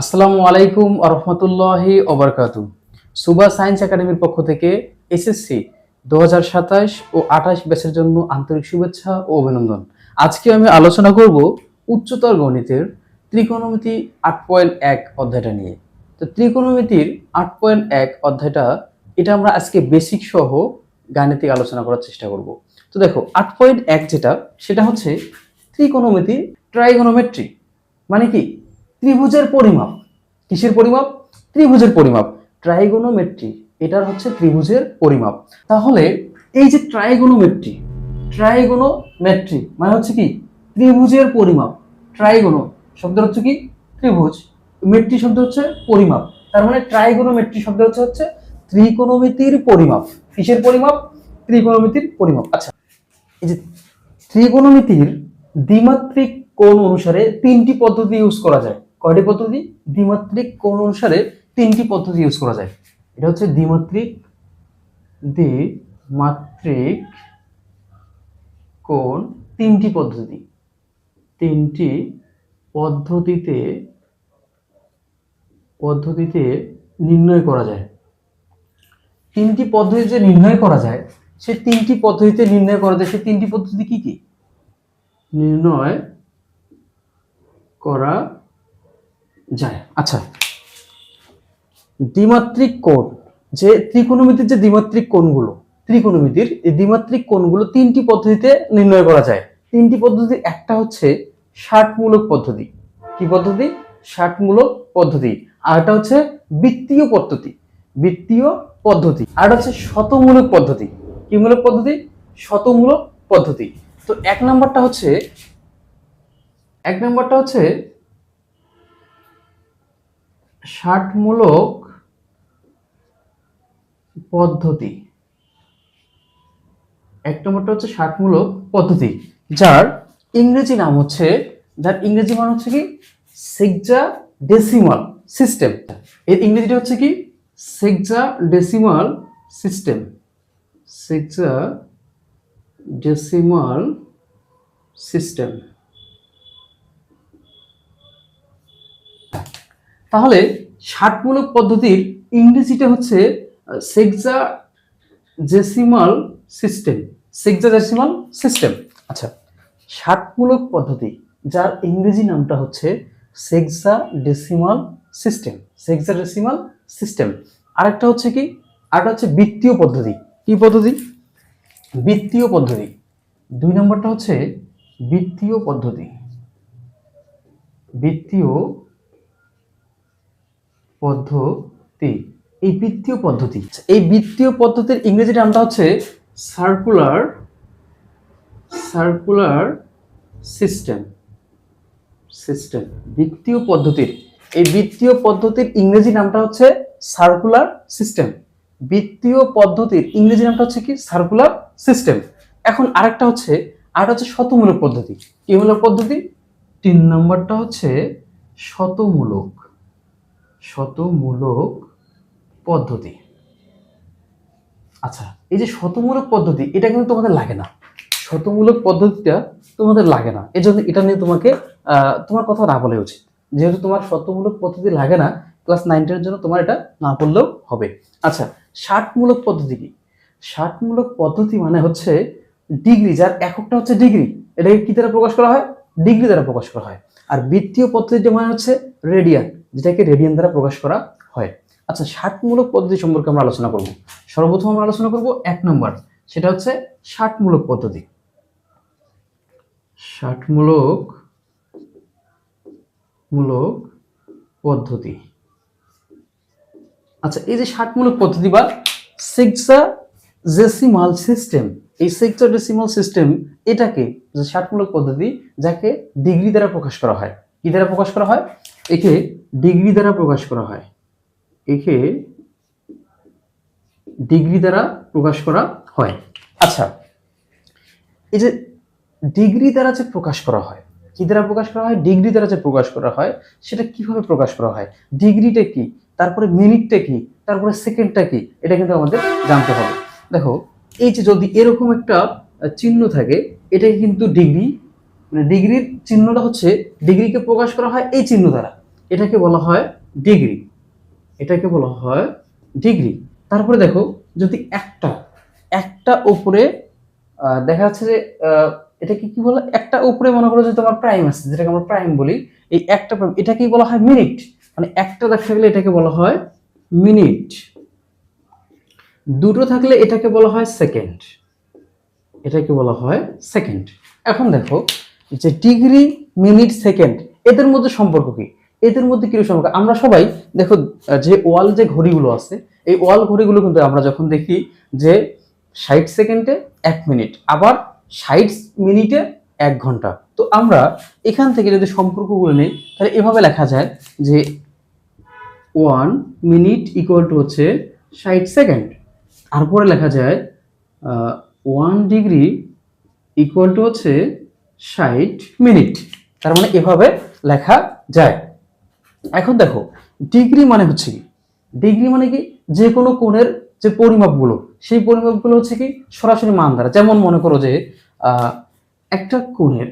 আসসালামু আলাইকুম রহমতুল্লাহি ওবরকাতু। সুবা সায়েন্স একাডেমির পক্ষ থেকে এসএসসি 2027 ও 28 ব্যাচের জন্য আন্তরিক শুভেচ্ছা ও অভিনন্দন। আজকে আমি আলোচনা করব উচ্চতর গণিতের ত্রিকোণমিতি 8.1 অধ্যায়টা নিয়ে। তো ত্রিকোণমিতির 8.1 অধ্যায়টা এটা আমরা আজকে বেসিক সহ গাণিতিক আলোচনা করার চেষ্টা করব। তো দেখো 8.1 যেটা সেটা হচ্ছে ত্রিকোণমিতি, ট্রাইগোনোমেট্রি। মানে কি? ত্রিভুজের পরিমাপ। কিসের পরিমাপ? ত্রিভুজের পরিমাপ। ট্রাইগোনোমেট্রি এটার হচ্ছে ত্রিভুজের পরিমাপ। তাহলে এই যে ট্রাইগোনোমেট্রি, ট্রাইগোনোমেট্রি মানে হচ্ছে কি? ত্রিভুজের পরিমাপ। ট্রাইগোনো শব্দ হচ্ছে কি? ত্রিভুজ। মেট্রি শব্দ হচ্ছে পরিমাপ। তার মানে ট্রাইগোনোমেট্রি শব্দ হচ্ছে ত্রিকোণমিতির পরিমাপ। কিসের পরিমাপ? ত্রিকোণমিতির পরিমাপ। আচ্ছা, এই যে ত্রিকোণমিতির দ্বিমাত্রিক কোণ অনুসারে তিনটি পদ্ধতি ইউজ করা যায়। কয়টি পদ্ধতি? দ্বিমাত্রিক কোণ অনুসারে তিনটি পদ্ধতি ইউজ করা যায়। এটা হচ্ছে দ্বিমাত্রিক দ্বিমাত্রিক কোণ তিনটি পদ্ধতি। তিনটি পদ্ধতিতে পদ্ধতিতে নির্ণয় করা যায়। তিনটি পদ্ধতিতে নির্ণয় করা যায়, সে তিনটি পদ্ধতিতে নির্ণয় করা যায়। সে তিনটি পদ্ধতি কি কি? নির্ণয় করা যায়। আচ্ছা, দ্বিমাত্রিক কোণ, যে ত্রিকোণমিতির যে দ্বিমাত্রিক কোণগুলো, ত্রিকোণমিতির এই দ্বিমাত্রিক কোণগুলো তিনটি পদ্ধতিতে নির্ণয় করা যায়। তিনটি পদ্ধতি, একটা হচ্ছে ষাটমূলক পদ্ধতি। কি পদ্ধতি? ষাটমূলক পদ্ধতি। আর একটা হচ্ছে বৃত্তীয় পদ্ধতি। বৃত্তীয় পদ্ধতি। আর হচ্ছে শতমূলক পদ্ধতি। কি মূলক পদ্ধতি? শতমূলক পদ্ধতি। তো এক নম্বরটা হচ্ছে ষাটমূলক পদ্ধতি। এক নম্বরটা হচ্ছে ষাটমূলক পদ্ধতি, যার ইংরেজি নাম হচ্ছে কি? সেক্সাডেসিমাল সিস্টেম। এর ইংরেজিটা হচ্ছে কি? সেক্সাডেসিমাল সিস্টেম। সেক্সাডেসিমাল সিস্টেম। তাহলে ষাটমূলক পদ্ধতির ইংরেজিটা হচ্ছে সেক্সাডেসিমাল সিস্টেম। সেক্সাডেসিমাল সিস্টেম। আচ্ছা, ষাটমূলক পদ্ধতি যার ইংরেজি নামটা হচ্ছে সেক্সাডেসিমাল সিস্টেম। সেক্সাডেসিমাল সিস্টেম। আরেকটা হচ্ছে কি? আরেকটা হচ্ছে বৃত্তীয় পদ্ধতি। কি পদ্ধতি? বৃত্তীয় পদ্ধতি। দুই নম্বরটা হচ্ছে বৃত্তীয় পদ্ধতি। বৃত্তীয় পদ্ধতি। এই বৃত্তীয় পদ্ধতি, এই বৃত্তীয় পদ্ধতির ইংরেজি নামটা হচ্ছে সার্কুলার সিস্টেম। বৃত্তীয় পদ্ধতির, এই বৃত্তীয় পদ্ধতির ইংরেজি নামটা হচ্ছে সার্কুলার সিস্টেম। বৃত্তীয় পদ্ধতির ইংরেজি নামটা হচ্ছে কি? Circular system. এখন আরেকটা হচ্ছে শতমূলক পদ্ধতি। কি মূলক পদ্ধতি? তিন নম্বরটা হচ্ছে শতমূলক পদ্ধতি। আচ্ছা, এই যে শতমূলক পদ্ধতি, এটা কিন্তু তোমাদের লাগে না। শতমূলক পদ্ধতিটা তোমাদের লাগে না, এজন্য এটা নিয়ে তোমার কথা না বলে উচিত। যেহেতু তোমার শতমূলক পদ্ধতি লাগে না, ক্লাস 9-10 জন্য তোমার এটা না পড়লেও হবে। আচ্ছা, ষাটমূলক পদ্ধতি কি? ষাটমূলক পদ্ধতি মানে হচ্ছে ডিগ্রি, যার এককটা হচ্ছে ডিগ্রি। এটাকে কি দ্বারা প্রকাশ করা হয়? ডিগ্রি দ্বারা প্রকাশ করা হয়। আর বৃত্তীয় পদ্ধতি মানে হচ্ছে রেডিয়ান, যেটাকে রেডিয়ান দ্বারা প্রকাশ করা হয়। আচ্ছা, ষাটমূলক পদ্ধতি সম্পর্কে আমরা আলোচনা করব। সর্বপ্রথম আমরা আলোচনা করব এক নম্বর, সেটা হচ্ছে ষাটমূলক পদ্ধতি। ষাটমূলক পদ্ধতি। আচ্ছা, এই যে ষাটমূলক পদ্ধতি বা সেক্সাডেসিমাল সিস্টেম, এই সেক্সাডেসিমাল সিস্টেম এটাকে যে ষাটমূলক পদ্ধতি, যাকে ডিগ্রি দ্বারা প্রকাশ করা হয়। কি দ্বারা প্রকাশ করা হয়? একে ডিগ্রি দ্বারা প্রকাশ করা হয়। একে ডিগ্রি দ্বারা প্রকাশ করা হয়। আচ্ছা, এই যে ডিগ্রি দ্বারা যে প্রকাশ করা হয়, কি দ্বারা প্রকাশ করা হয়? ডিগ্রি দ্বারা যে প্রকাশ করা হয়, সেটা কিভাবে প্রকাশ করা হয়? ডিগ্রিটা কি, তারপরে মিনিটটা কি, তারপরে সেকেন্ডটা কি, এটা কিন্তু আমাদের জানতে হবে। দেখো, এই যে যদি এরকম একটা চিহ্ন থাকে, এটাকে কিন্তু ডিগ্রি, মানে ডিগ্রির চিহ্নটা হচ্ছে, ডিগ্রিকে প্রকাশ করা হয় এই চিহ্ন দ্বারা। এটাকে বলা হয় ডিগ্রি, এটাকে বলা হয় ডিগ্রি। তারপরে দেখো যদি একটা একটা উপরে দেখা যাচ্ছে যে এটাকে কি বলে, একটা উপরে মনে করো যে তোমার প্রাইম আছে, যেটাকে আমরা প্রাইম বলি, এই একটা প্রাইম এটাকেই বলা হয় মিনিট, মানে একটা দেখা গেলে এটাকে বলা হয় মিনিট, দুটো থাকলে এটাকে বলা হয় সেকেন্ড, এটাকে বলা হয় সেকেন্ড। এখন দেখো যে ডিগ্রি, মিনিট, সেকেন্ড এদের মধ্যে সম্পর্ক কি, এদের মধ্যে কি সম্পর্ক আমরা সবাই দেখো, যে ওয়াল যে ঘড়িগুলো আছে, এই ওয়াল ঘড়িগুলো কিন্তু আমরা যখন দেখি যে 60 সেকেন্ডে 1 মিনিট, আবার 60 মিনিটে 1 ঘন্টা। তো আমরা এখান থেকে যদি সম্পর্কগুলো নেই তাহলে এভাবে লেখা যায় যে 1 মিনিট ইকুয়াল টু হচ্ছে 60 সেকেন্ড। তারপরে লেখা যায় 1 ডিগ্রি ইকুয়াল টু হচ্ছে 60 মিনিট। তার মানে এভাবে লেখা যায়। এখন দেখো ডিগ্রি মানে হচ্ছে কি, ডিগ্রি মানে কি যে কোনো কোণের যে পরিমাপগুলো, সেই পরিমাপগুলো হচ্ছে কি সরাসরি মান দ্বারা। যেমন মনে করো যে একটা কোণের,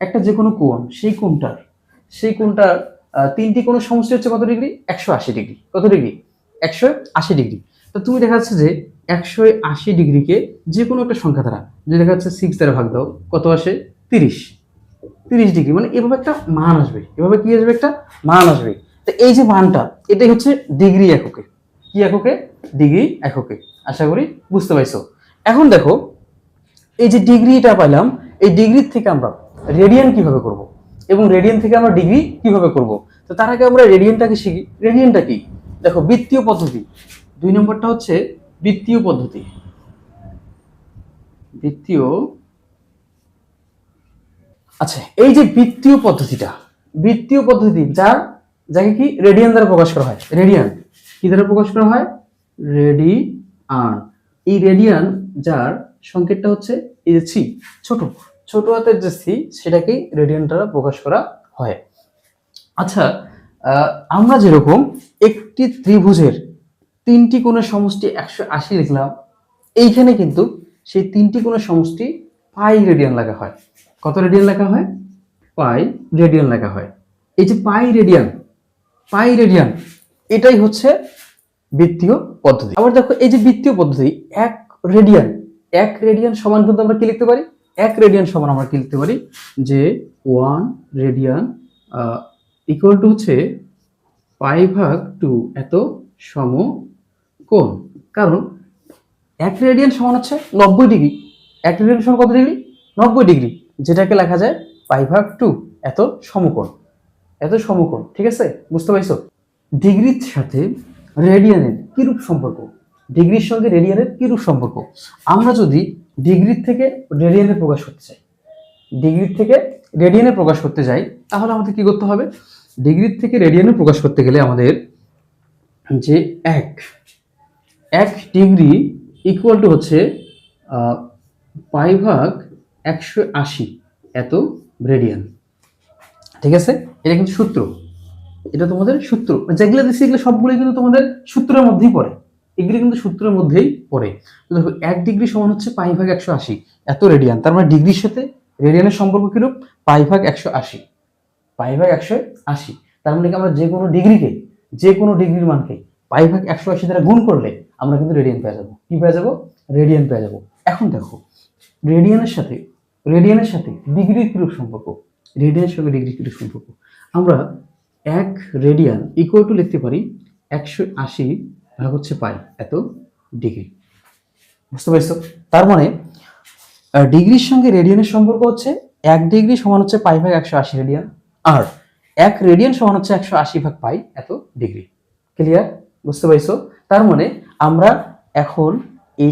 একটা যে কোনো কোণ, সেই কোণটার 3টি কোণের সমষ্টি হচ্ছে কত ডিগ্রি, 180 ডিগ্রি। কত ডিগ্রি, 180 ডিগ্রি। তো তুমি দেখা যাচ্ছে যে 180 ডিগ্রিকে যে কোনো একটা সংখ্যা দ্বারা, যদি দেখা যাচ্ছে 6 দ্বারা ভাগ দাও, কত আসে, 30, 30 ডিগ্রি। মানে এভাবে একটা মান আসবে, এভাবে কি আসবে, একটা মান আসবে। তো এই যে মানটা, এটাই হচ্ছে ডিগ্রি এককে। কি এককে, ডিগ্রি এককে। আশা করি বুঝতে পারছো। এখন দেখো এই যে ডিগ্রিটা পাইলাম, এই ডিগ্রির থেকে আমরা রেডিয়ান কিভাবে করব, এবং রেডিয়ান থেকে আমরা ডিগ্রি কিভাবে করব। তো তার আগে আমরা রেডিয়ানটাকে শিখি। রেডিয়ানটা কি, দেখো বৃত্তীয় পদ্ধতি, 2 নম্বরটা হচ্ছে বৃত্তীয় পদ্ধতি। বৃত্তীয়, আচ্ছা এই যে বৃত্তীয় পদ্ধতিটা, বৃত্তীয় পদ্ধতি যাকে কি রেডিয়ান দ্বারা প্রকাশ করা হয়। রেডিয়ান কি দ্বারা প্রকাশ করা হয়, রেডিয়ান। এই রেডিয়ান যার সংকেতটা হচ্ছে এই যে সি, ছোট ছোট হাতের যে সি, সেটাকেই রেডিয়ান দ্বারা প্রকাশ করা হয়। আচ্ছা আমরা যেরকম একটি ত্রিভুজের 3টি কোণের সমষ্টি 180 লিখলাম, এইখানে কিন্তু সেই 3টি কোণের সমষ্টি পাই রেডিয়ান লেখা হয়। কত রেডিয়ান লেখা হয়, পাই রেডিয়ান লেখা হয়। এই যে পাই রেডিয়ান, পাই রেডিয়ান এটাই হচ্ছে বৃত্তীয় পদ্ধতি। আবার দেখো এই যে বৃত্তীয় পদ্ধতি, এক রেডিয়ান, এক রেডিয়ান সমান কিন্তু আমরা কি লিখতে পারি, এক রেডিয়ান সমান আমরা কি লিখতে পারি, যে 1 রেডিয়ান ইকুয়াল টু হচ্ছে পাই ভাগ 2 এত সমকোণ। কারণ 1 রেডিয়ান সমান হচ্ছে 90 ডিগ্রি, 1 রেডিয়ান সমান কত ডিগ্রি, 90 ডিগ্রি, যেটাকে লেখা যায় পাই ভাগ 2 এত সমকোণ, এত সমকোণ। ঠিক আছে, বুঝতে পারছো। ডিগ্রির সাথে রেডিয়ানের কিরূপ সম্পর্ক, ডিগ্রির সঙ্গে রেডিয়ানের কিরূপ সম্পর্ক। আমরা যদি ডিগ্রির থেকে রেডিয়ানে প্রকাশ করতে চাই, ডিগ্রির থেকে রেডিয়ানে প্রকাশ করতে যাই, তাহলে আমাদের কি করতে হবে, ডিগ্রির থেকে রেডিয়ানে প্রকাশ করতে গেলে আমাদের যে এক এক ডিগ্রি ইকুয়াল টু হচ্ছে পাই ভাগ 180 এত রেডিয়ান। ঠিক আছে, এটা কিন্তু সূত্র, এটা তোমাদের সূত্র, যেগুলো দিচ্ছি এগুলো সবগুলো কিন্তু তোমাদের সূত্রের মধ্যেই পড়ে, এগুলো কিন্তু সূত্রের মধ্যেই পড়ে। তো দেখো 1 ডিগ্রি সমান হচ্ছে পাই ভাগ 180 এত রেডিয়ান। তার মানে ডিগ্রির সাথে রেডিয়ানের সম্পর্ক কিরূপ, পাই ভাগ 180, পাই ভাগ 180। তার মানে কি আমরা যে কোনো ডিগ্রিকে, যে কোনো ডিগ্রির মানকে পাই ভাগ 180 দ্বারা গুণ করলে আমরা কিন্তু রেডিয়ান পেয়ে যাবো। কি পেয়ে যাবো, রেডিয়ান পেয়ে যাবো। এখন দেখো রেডিয়ানের সাথে, রেডিয়ানের সাথে ডিগ্রির কিরূপ সম্পর্ক, রেডিয়ানের সঙ্গে ডিগ্রির কিরূপ সম্পর্ক। আমরা 1 রেডিয়ান ইকুয়াল টু লিখতে পারি 180 ভাগ হচ্ছে পাই এত ডিগ্রি। বুঝতে পারছো। তার মানে ডিগ্রির সঙ্গে রেডিয়ানের সম্পর্ক হচ্ছে 1 ডিগ্রি সমান হচ্ছে পাই ভাগ 180 রেডিয়ান, আর 1 রেডিয়ান সমান হচ্ছে 180 ভাগ পাই এত ডিগ্রি। ক্লিয়ার, বুঝতে পারছো। তার মানে আমরা এখন এই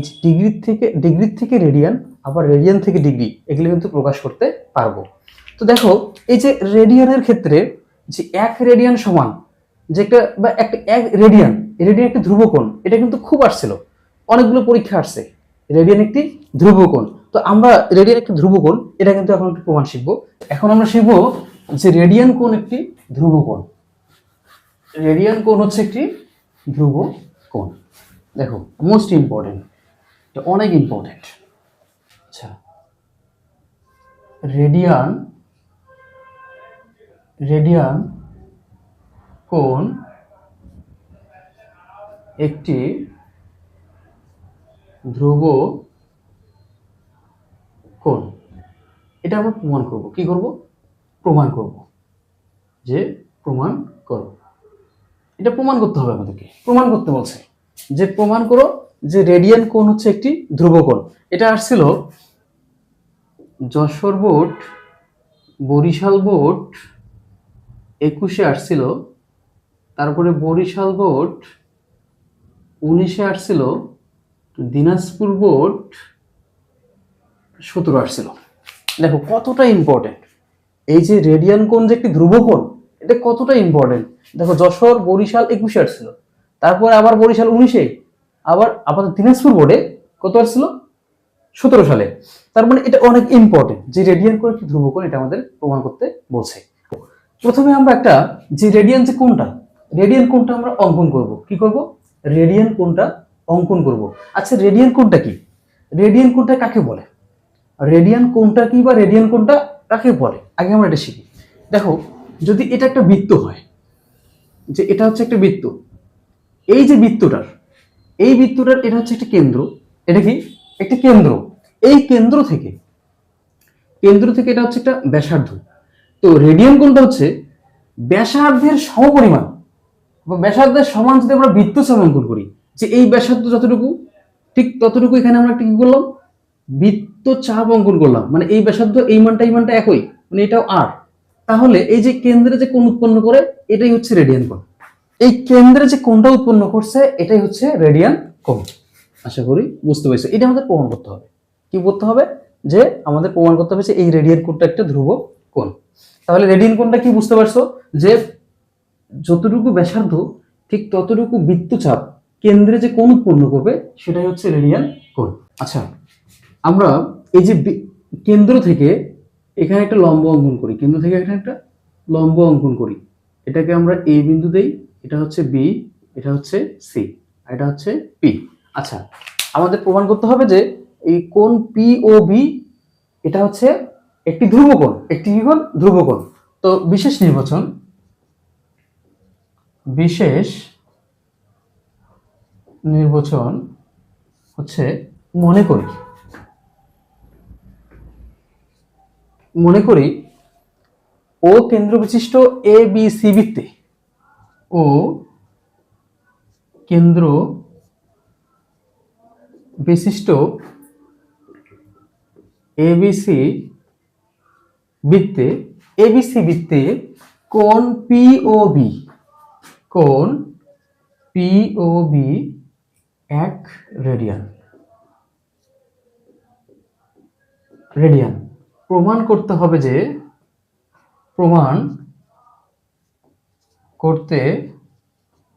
ডিগ্রির থেকে রেডিয়ান, আবার রেডিয়ান থেকে ডিগ্রি, এগুলো কিন্তু প্রকাশ করতে পারবো। তো দেখো এই যে রেডিয়ানের ক্ষেত্রে যে 1 রেডিয়ান সমান, যে একটা বা একটা 1 রেডিয়ান, রেডিয়ান একটি ধ্রুবকোণ, এটা কিন্তু খুব আসছিল, অনেকগুলো পরীক্ষা আসছে, রেডিয়ান একটি ধ্রুবকোণ। তো আমরা রেডিয়ান একটি ধ্রুবকোণ, এটা কিন্তু এখন একটু প্রমাণ শিখবো। এখন আমরা শিখবো যে রেডিয়ান কোণ একটি ধ্রুবকোণ, রেডিয়ান কোণ হচ্ছে একটি ধ্রুব কোণ। দেখো মোস্ট ইম্পর্টেন্ট, এটা অনেক ইম্পর্টেন্ট। আচ্ছা রেডিয়ান, রেডিয়ান কোণ একটি ধ্রুব কোণ। এটা আমরা প্রমাণ করব। কি করব? প্রমাণ করব। যে প্রমাণ করো, এটা প্রমাণ করতে হবে আমাদেরকে। প্রমাণ করতে বলছে যে প্রমাণ করো যে রেডিয়ান কোণ হচ্ছে একটি ধ্রুব কোণ। এটা আসছিল যশোর বোর্ড, বরিশাল বোর্ড 21-এ আসছিল, তারপরে বরিশাল বোর্ড 19-এ আসছিল, দিনাজপুর বোর্ড 17 আসছিল। দেখো কতটা ইম্পর্টেন্ট এই যে রেডিয়ান কোণ যে একটি ধ্রুব কোণ, এটা কতটা ইম্পর্টেন্ট। দেখো যশোর বরিশাল 21-এ আসছিল, তারপরে আবার বরিশাল 19-এ, আবার আপাতত দিনাজপুর বোর্ডে কত আসছিল? 17 সালে। তার মানে এটা অনেক ইম্পর্টেন্ট যে রেডিয়ান কোণ একটি ধ্রুব কোণ, এটা আমাদের প্রমাণ করতে বলছে। প্রথমে আমরা একটা যে রেডিয়ান যে কোণটা, রেডিয়ান কোণটা আমরা অঙ্কন করব। কি করব? রেডিয়ান কোণটা অঙ্কন করব। আচ্ছা রেডিয়ান কোণটা কি? রেডিয়ান কোণটা কাকে বলে? রেডিয়ান কোণটা কি বা রেডিয়ান কোণটা কাকে বলে আগে আমরা এটা শিখি। দেখো যদি এটা একটা বৃত্ত হয়, যে এটা হচ্ছে একটা বৃত্ত, এই যে বৃত্তটার, এই বৃত্তটার এটা হচ্ছে একটা কেন্দ্র, এটা কি একটা কেন্দ্র, এই কেন্দ্র থেকে এটা হচ্ছে একটা ব্যাসার্ধ। তো রেডিয়ান কোণটা হচ্ছে ব্যাসার্ধের সমপরিমাণ বা ব্যাসার্ধের সমান যদি আমরা বৃত্তচাপ অঙ্কন করি, যে এই ব্যাসার্ধ যতটুকু ঠিক ততটুকু এখানে আমরা একটা কি করলাম? বৃত্তচাপ অঙ্কন করলাম। মানে এই ব্যাসার্ধ এই মানটা একই, মানে এটাও আর। তাহলে এই যে কেন্দ্রে যে কোণ উৎপন্ন করে, এটাই হচ্ছে রেডিয়ান কোণ। এই কেন্দ্রে যে কোণটা উৎপন্ন করছে, এটাই হচ্ছে রেডিয়ান কোণ। আশা করি বুঝতে পেরেছো। এটা আমাদের প্রমাণ করতে হবে। কি করতে হবে? যে আমাদের প্রমাণ করতে হবে যে এই রেডিয়ান কোণটা একটা ধ্রুব কোণ। তাহলে রেডিয়ান কোণটা কি বুঝতে পারছো? যে যতটুকু ব্যাসার্ধ ঠিক ততটুকু বৃত্তচাপ কেন্দ্রে যে কোণ উৎপন্ন করবে, সেটাই হচ্ছে রেডিয়ান কোণ। আচ্ছা আমরা এই যে কেন্দ্র থেকে এখানে একটা লম্ব অঙ্কন করি, কেন্দ্র থেকে এখানে একটা লম্ব অঙ্কন করি, এটাকে আমরা এ বিন্দু দেই, এটা হচ্ছে বি, এটা হচ্ছে সি, এটা হচ্ছে পি। আচ্ছা আমাদের প্রমাণ করতে হবে যে এই কোণ পি ও বি এটা হচ্ছে একটি ধ্রুবকোণ। একটি কি কোণ? ধ্রুবকোণ। তো বিশেষ নির্বাচন, বিশেষ নির্বাচন হচ্ছে মনে করি ও কেন্দ্র বিশিষ্ট এ বি সি বৃত্তে, ও কেন্দ্র বিশিষ্ট এবিসি বৃত্তে, এবিসি বৃত্তে কোণ পি ও বি, কোণ P O B 1 radian. Radian প্রমাণ করতে হবে যে, প্রমাণ করতে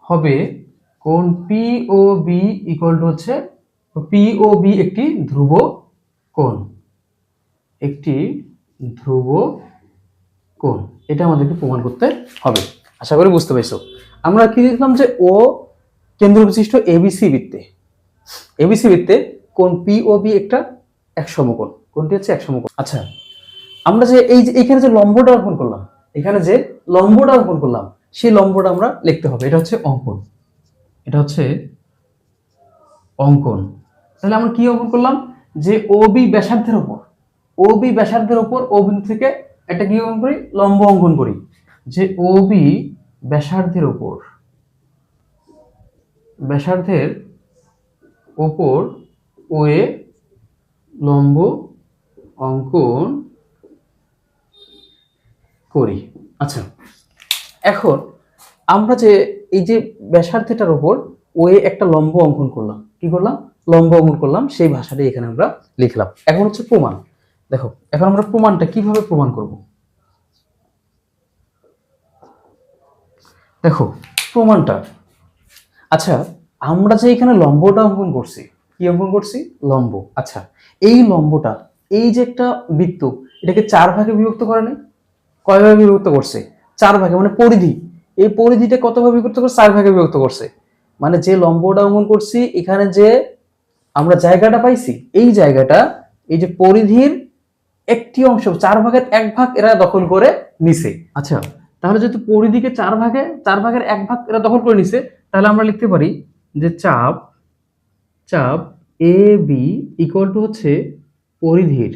হবে কোণ P O B equal to হচ্ছে, পি ও বি একটি ধ্রুব কোণ, একটি ধ্রুব কোণ। এটা আমাদেরকে প্রমাণ করতে হবে। আশা করি বুঝতে পেরেছো। আমরা কি দেখলাম যে ও কেন্দ্র বিশিষ্ট এবিসি বৃত্তে, এবিসি বৃত্তে কোণ পি ও বি একটা এক সমকোণ। কোণটি হচ্ছে এক সমকোণ। আচ্ছা আমরা যে এই যে এখানে যে লম্বটা অঙ্কন করলাম, এখানে যে লম্বটা অঙ্কন করলাম, সেই লম্বটা আমরা লিখতে হবে। এটা হচ্ছে অঙ্কন, এটা হচ্ছে অঙ্কন। তাহলে আমরা কি অঙ্কন করলাম? যে ও বি ব্যাসার্ধের উপর, ও বি ব্যাসার্ধের উপর ও বিন্দু থেকে একটা কি অঙ্কন করি? লম্ব অঙ্কন করি। যে ও বি ব্যাসার্ধের উপর, ব্যাসার্ধের উপর ও এ লম্ব অঙ্কন করি। আচ্ছা এখন আমরা যে এই যে ব্যাসার্ধটার উপর ও এ একটা লম্ব অঙ্কন করলাম, কি করলাম? লম্ব অঙ্কন করলাম, সেই ভাষাটাই এখানে আমরা লিখলাম। এখন হচ্ছে প্রমাণ। দেখো এখন আমরা প্রমাণটা কিভাবে প্রমাণ করব। দেখো প্রমাণটা, আচ্ছা আমরা যে এখানে লম্বটা অঙ্কন করছি, কি অঙ্কন করছি? লম্ব। আচ্ছা এই লম্বটা, এই যে একটা বৃত্ত, এটাকে 4 ভাগে বিভক্ত করে নাই? কয় ভাগে বিভক্ত করছে? 4 ভাগে। মানে পরিধি, এই পরিধিটা কত ভাগে বিভক্ত করছে? 4 ভাগে বিভক্ত করছে। মানে যে লম্বটা অঙ্কন করছি, এখানে যে আমরা জায়গাটা পাইছি, এই জায়গাটা এই যে পরিধির একটি অংশ 4 ভাগের 1 ভাগ এরা দখল করে নিছে। আচ্ছা তাহলে যেহেতু পরিধিকে 4 ভাগের 1 ভাগ এটা দখল করে নিছে, তাহলে আমরা লিখতে পারি যে চাপ চাপ এ বি ইকুয়াল টু হচ্ছে পরিধির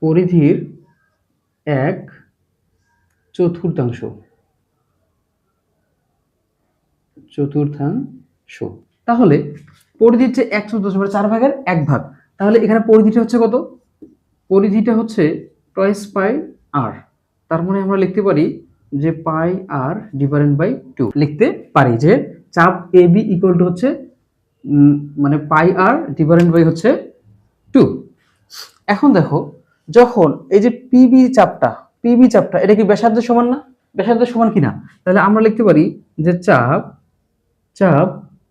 পরিধির 1/4। তাহলে পরিধি হচ্ছে 1/4 মানে 4 ভাগের 1 ভাগ। তাহলে এখানে পরিধিটা হচ্ছে কত? পরিধিটা হচ্ছে টয়েস পাই আর। তার মানে আমরা লিখতে পারি যে পাই আর ডিভাইডেড বাই 2 লিখতে পারি যে চাপ এ বি ইকুয়াল টু হচ্ছে মানে পাই আর ডিভাইডেড বাই হচ্ছে 2। এখন দেখো, যখন এই যে পিবি চাপটা এটা কি ব্যাসার্ধের সমান না? ব্যাসার্ধের সমান কিনা? তাহলে আমরা লিখতে পারি যে চাপ চাপ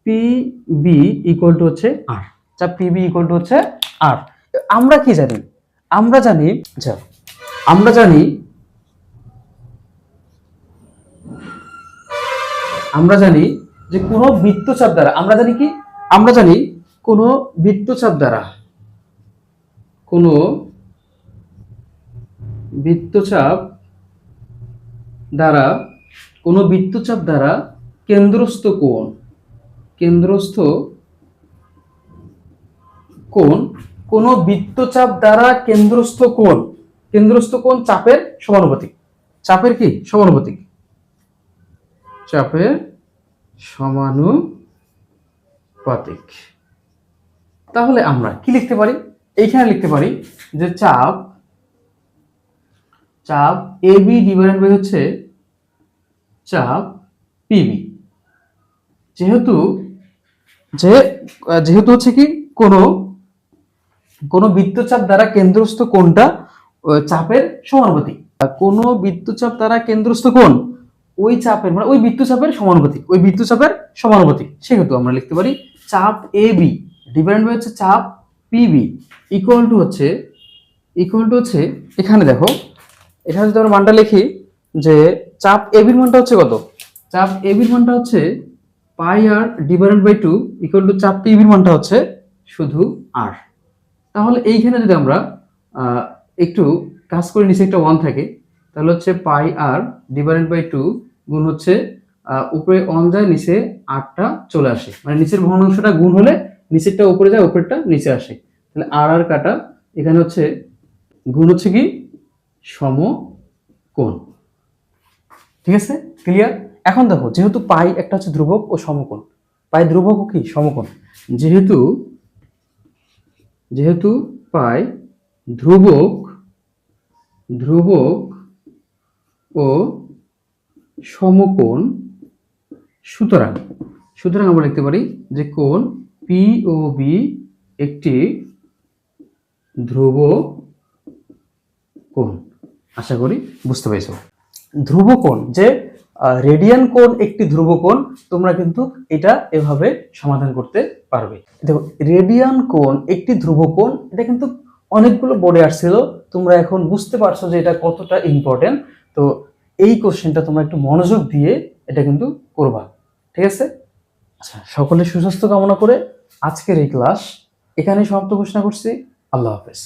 পিবি ইকুয়াল টু হচ্ছে আর। চাপ পিবি ইকুয়াল টু হচ্ছে আর। আমরা কি জানি? আমরা জানি আচ্ছা আমরা জানি আমরা জানি যে কোনো বৃত্তচাপ দ্বারা আমরা জানি কোনো বৃত্তচাপ দ্বারা কোনো বৃত্তচাপ দ্বারা কেন্দ্রস্থ কোণ কোনো বৃত্তচাপ দ্বারা কেন্দ্রস্থ কোণ চাপের সমানুপাতিক। চাপের কি সমানুপাতিক? চাপের সমানুপাতিক। তাহলে আমরা কি লিখতে পারি? এইখানে লিখতে পারি যে চাপ এ বি ডিভাইডেড বাই হচ্ছে চাপ পিবি। যেহেতু হচ্ছে কি কোনো বৃত্তচাপ দ্বারা কেন্দ্রস্থ কোণটা চাপের সমানুপাতিক। কোনো বৃত্তচাপ দ্বারা কেন্দ্রস্থ কোণ ওই চাপের মানে ওই বৃত্তচাপের সমানুপাতিক। সেহেতু আমরা লিখতে পারি চাপ এ বি ডিভাইডেড বাই হচ্ছে চাপ পিবি ইকুয়াল টু হচ্ছে এখানে দেখো, এখানে যদি আমরা মানটা লিখি যে চাপ এ বির মানটা হচ্ছে কত? চাপ এ বির মানটা হচ্ছে পাই আর ডিভাইডেড বাই 2 ইকুয়াল টু চাপ পিবির মানটা হচ্ছে শুধু আর। তাহলে এইখানে যদি আমরা একটু কাজ করে নিচে একটা 1 থাকে, তাহলে হচ্ছে পাই আর ডিভাইডেড বাই 2 গুণ হচ্ছে উপরে 1 যায়, নিচে 8টা চলে আসে, মানে নিচের ভগ্নাংশটা গুণ হলে নিচেরটা উপরে যায়, উপরেরটা নিচে আসে। তাহলে আর কাটা, এখানে হচ্ছে গুণ হচ্ছে কি সমকোণ। ঠিক আছে, ক্লিয়ার? এখন দেখো, যেহেতু পাই একটা হচ্ছে ধ্রুবক ও সমকোণ, পাই ধ্রুবক ও কি সমকোণ, যেহেতু পাই ধ্রুবক ও সমকোণ, সুতরাং আমরা লিখতে পারি যে কোণ পি ও বি একটি ধ্রুবক কোণ। আশা করি বুঝতে পেরেছো। ধ্রুব কোণ যে রেডিয়ান কোণ একটি ধ্রুব কোণ, তোমরা কিন্তু এটা এভাবে সমাধান করতে পারবে। দেখো, রেডিয়ান কোণ একটি ধ্রুব কোণ, এটা কিন্তু অনেকগুলো বোর্ডে আসছিল। তোমরা এখন বুঝতে পারছো যে এটা কতটা ইম্পর্টেন্ট। তো এই কোশ্চেনটা তোমরা একটু মনোযোগ দিয়ে এটা কিন্তু করবা। ঠিক আছে? আচ্ছা, সকলের সুস্বাস্থ্য কামনা করে আজকের এই ক্লাস এখানেই সমাপ্ত ঘোষণা করছি। আল্লাহ হাফেজ।